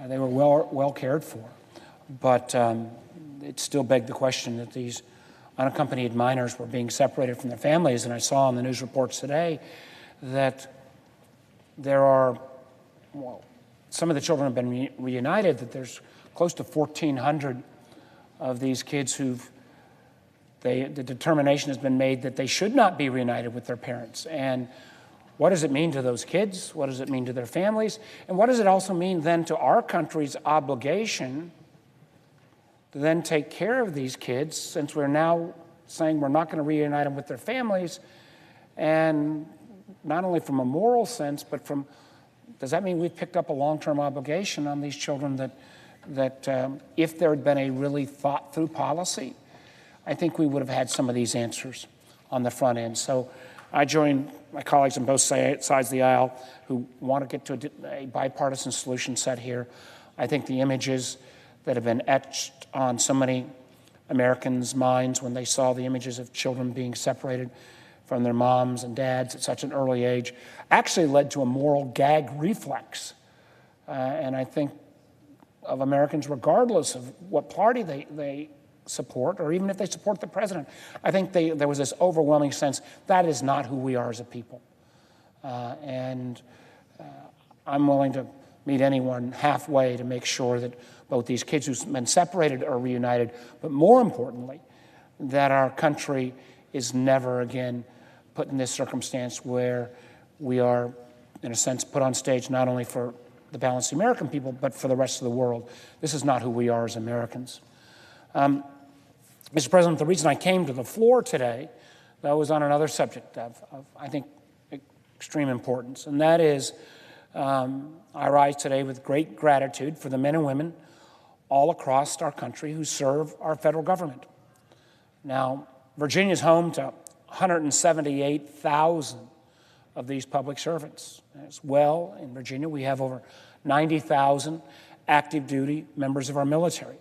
They were well cared for. But it still begged the question that these unaccompanied minors were being separated from their families. And I saw in the news reports today that there are, well, some of the children have been reunited, that there's close to 1,400 of these kids the determination has been made that they should not be reunited with their parents. And what does it mean to those kids? What does it mean to their families? And what does it also mean then to our country's obligation to then take care of these kids, since we're now saying we're not going to reunite them with their families? And not only from a moral sense, but does that mean we've picked up a long-term obligation on these children that if there had been a really thought-through policy, I think we would have had some of these answers on the front end. So I join my colleagues on both sides of the aisle who want to get to a bipartisan solution set here. I think the images that have been etched on so many Americans' minds when they saw the images of children being separated from their moms and dads at such an early age actually led to a moral gag reflex. And I think of Americans, regardless of what party they support, or even if they support the president, I think there was this overwhelming sense that is not who we are as a people. And I'm willing to meet anyone halfway to make sure that both these kids who've been separated are reunited, but more importantly, that our country is never again put in this circumstance where we are, in a sense, put on stage not only for the balance of the American people, but for the rest of the world. This is not who we are as Americans. Mr. President, the reason I came to the floor today, though, was on another subject of I think, extreme importance, and that is I rise today with great gratitude for the men and women all across our country who serve our federal government. Now, Virginia is home to 178,000 of these public servants. As well, in Virginia, we have over 90,000 active duty members of our military.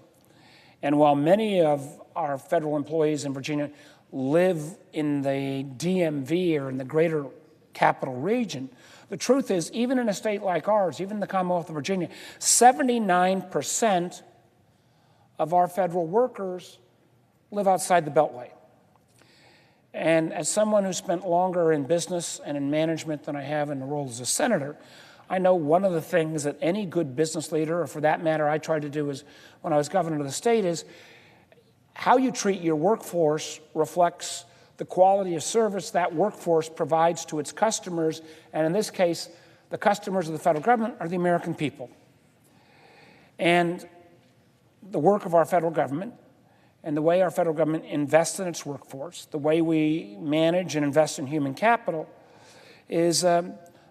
And while many of our federal employees in Virginia live in the DMV or in the greater capital region, the truth is, even in a state like ours, even in the Commonwealth of Virginia, 79% of our federal workers live outside the Beltway. And as someone who spent longer in business and in management than I have in the role as a senator, I know one of the things that any good business leader, or for that matter, I tried to do when I was governor of the state, is how you treat your workforce reflects the quality of service that workforce provides to its customers, and in this case, the customers of the federal government are the American people. And the work of our federal government and the way our federal government invests in its workforce, the way we manage and invest in human capital is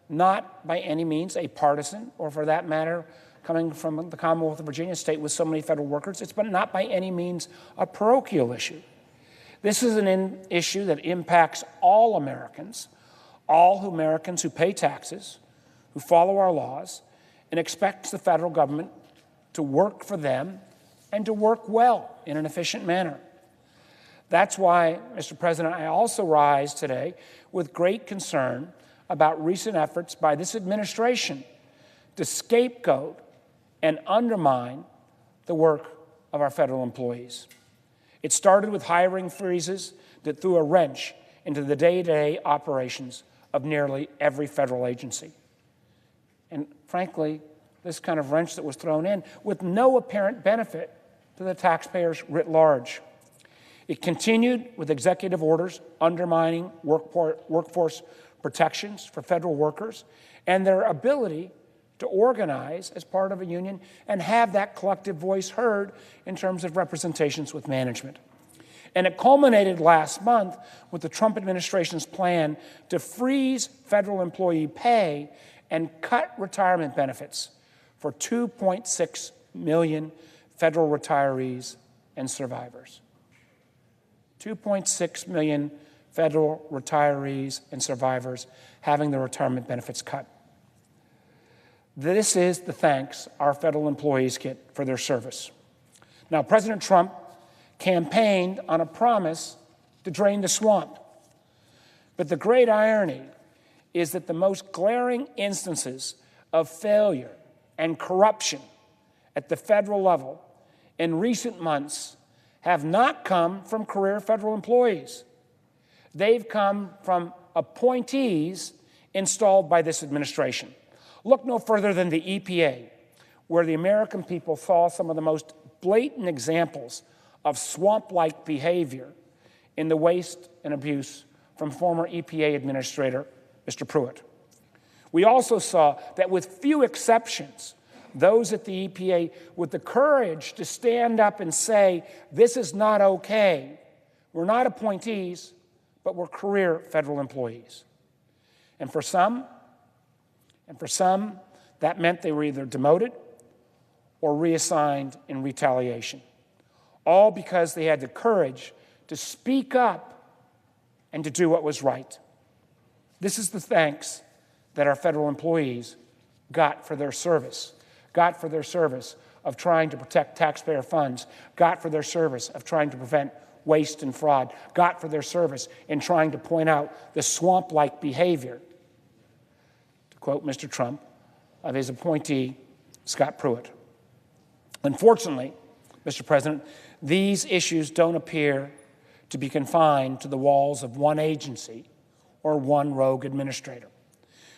not by any means a partisan, or for that matter, coming from the Commonwealth of Virginia, a state with so many federal workers, it's not by any means a parochial issue. This is an issue that impacts all Americans who pay taxes, who follow our laws, and expects the federal government to work for them and to work well in an efficient manner. That's why, Mr. President, I also rise today with great concern about recent efforts by this administration to scapegoat and undermine the work of our federal employees. It started with hiring freezes that threw a wrench into the day-to-day operations of nearly every federal agency. And frankly, this kind of wrench that was thrown in with no apparent benefit to the taxpayers writ large. It continued with executive orders undermining workforce protections for federal workers and their ability to organize as part of a union and have that collective voice heard in terms of representations with management. And it culminated last month with the Trump administration's plan to freeze federal employee pay and cut retirement benefits for 2.6 million federal retirees and survivors. 2.6 million federal retirees and survivors having their retirement benefits cut. This is the thanks our federal employees get for their service. Now, President Trump campaigned on a promise to drain the swamp. But the great irony is that the most glaring instances of failure and corruption at the federal level in recent months have not come from career federal employees. They've come from appointees installed by this administration. Look no further than the EPA, where the American people saw some of the most blatant examples of swamp-like behavior in the waste and abuse from former EPA Administrator Mr. Pruitt. We also saw that with few exceptions, those at the EPA with the courage to stand up and say, this is not okay. We're not appointees, but we're career federal employees. And for some, that meant they were either demoted or reassigned in retaliation, all because they had the courage to speak up and to do what was right. This is the thanks that our federal employees got for their service of trying to protect taxpayer funds, got for their service of trying to prevent waste and fraud, got for their service in trying to point out the swamp-like behavior, to quote Mr. Trump, of his appointee, Scott Pruitt. Unfortunately, Mr. President, these issues don't appear to be confined to the walls of one agency or one rogue administrator.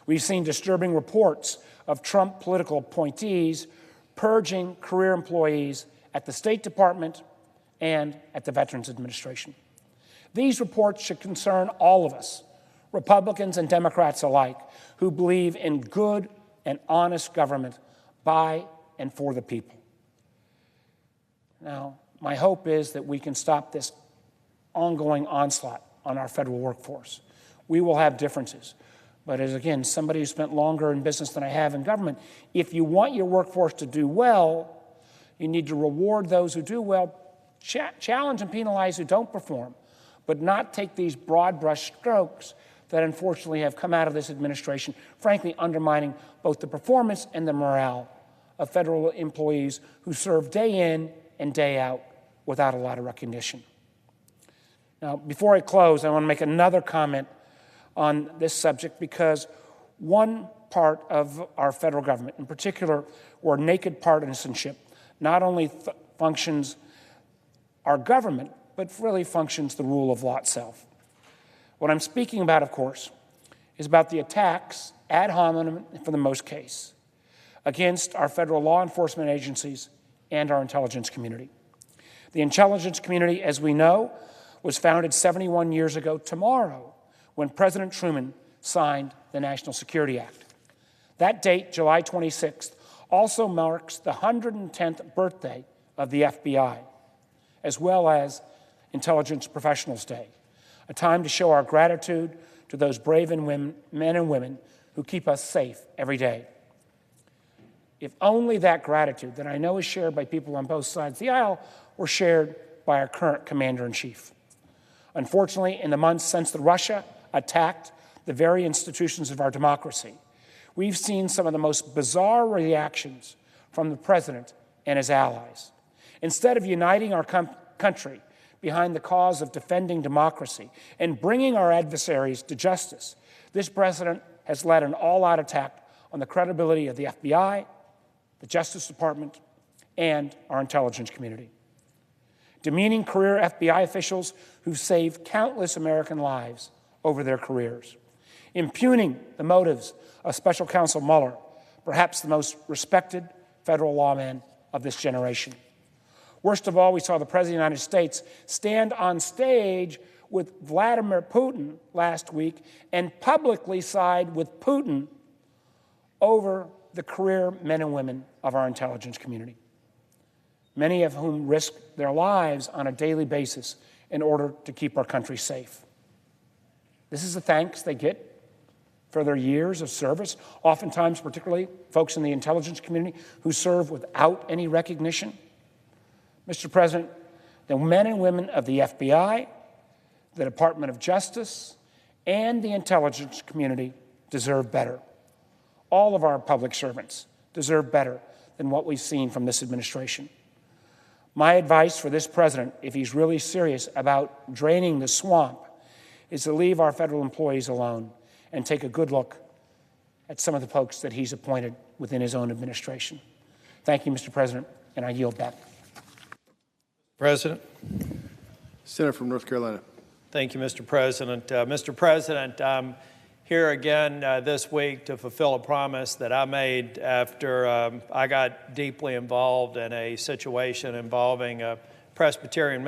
We've seen disturbing reports of Trump political appointees purging career employees at the State Department and at the Veterans Administration. These reports should concern all of us, Republicans and Democrats alike, who believe in good and honest government by and for the people. Now, my hope is that we can stop this ongoing onslaught on our federal workforce. We will have differences. But as, again, somebody who spent longer in business than I have in government, if you want your workforce to do well, you need to reward those who do well, challenge and penalize who don't perform, but not take these broad brush strokes that unfortunately have come out of this administration, frankly undermining both the performance and the morale of federal employees who serve day in and day out without a lot of recognition. Now, before I close, I want to make another comment on this subject, because one part of our federal government, in particular, where naked partisanship not only functions our government, but really functions the rule of law itself. What I'm speaking about, of course, is about the attacks ad hominem, for the most case, against our federal law enforcement agencies and our intelligence community. The intelligence community, as we know, was founded 71 years ago tomorrow, when President Truman signed the National Security Act. That date, July 26th, also marks the 110th birthday of the FBI, as well as Intelligence Professionals Day, a time to show our gratitude to those brave men and women who keep us safe every day. If only that gratitude, that I know is shared by people on both sides of the aisle, were shared by our current commander-in-chief. Unfortunately, in the months since Russia attacked the very institutions of our democracy, we've seen some of the most bizarre reactions from the president and his allies. Instead of uniting our country behind the cause of defending democracy and bringing our adversaries to justice, this president has led an all-out attack on the credibility of the FBI, the Justice Department, and our intelligence community. Demeaning career FBI officials who've saved countless American lives over their careers, impugning the motives of Special Counsel Mueller, perhaps the most respected federal lawman of this generation. Worst of all, we saw the President of the United States stand on stage with Vladimir Putin last week and publicly side with Putin over the career men and women of our intelligence community, many of whom risk their lives on a daily basis in order to keep our country safe. This is the thanks they get for their years of service, oftentimes particularly folks in the intelligence community who serve without any recognition. Mr. President, the men and women of the FBI, the Department of Justice, and the intelligence community deserve better. All of our public servants deserve better than what we've seen from this administration. My advice for this president, if he's really serious about draining the swamp, is to leave our federal employees alone and take a good look at some of the folks that he's appointed within his own administration. Thank you, Mr. President, and I yield back. President. Senator from North Carolina. Thank you, Mr. President. Mr. President, I'm here again this week to fulfill a promise that I made after I got deeply involved in a situation involving a Presbyterian minister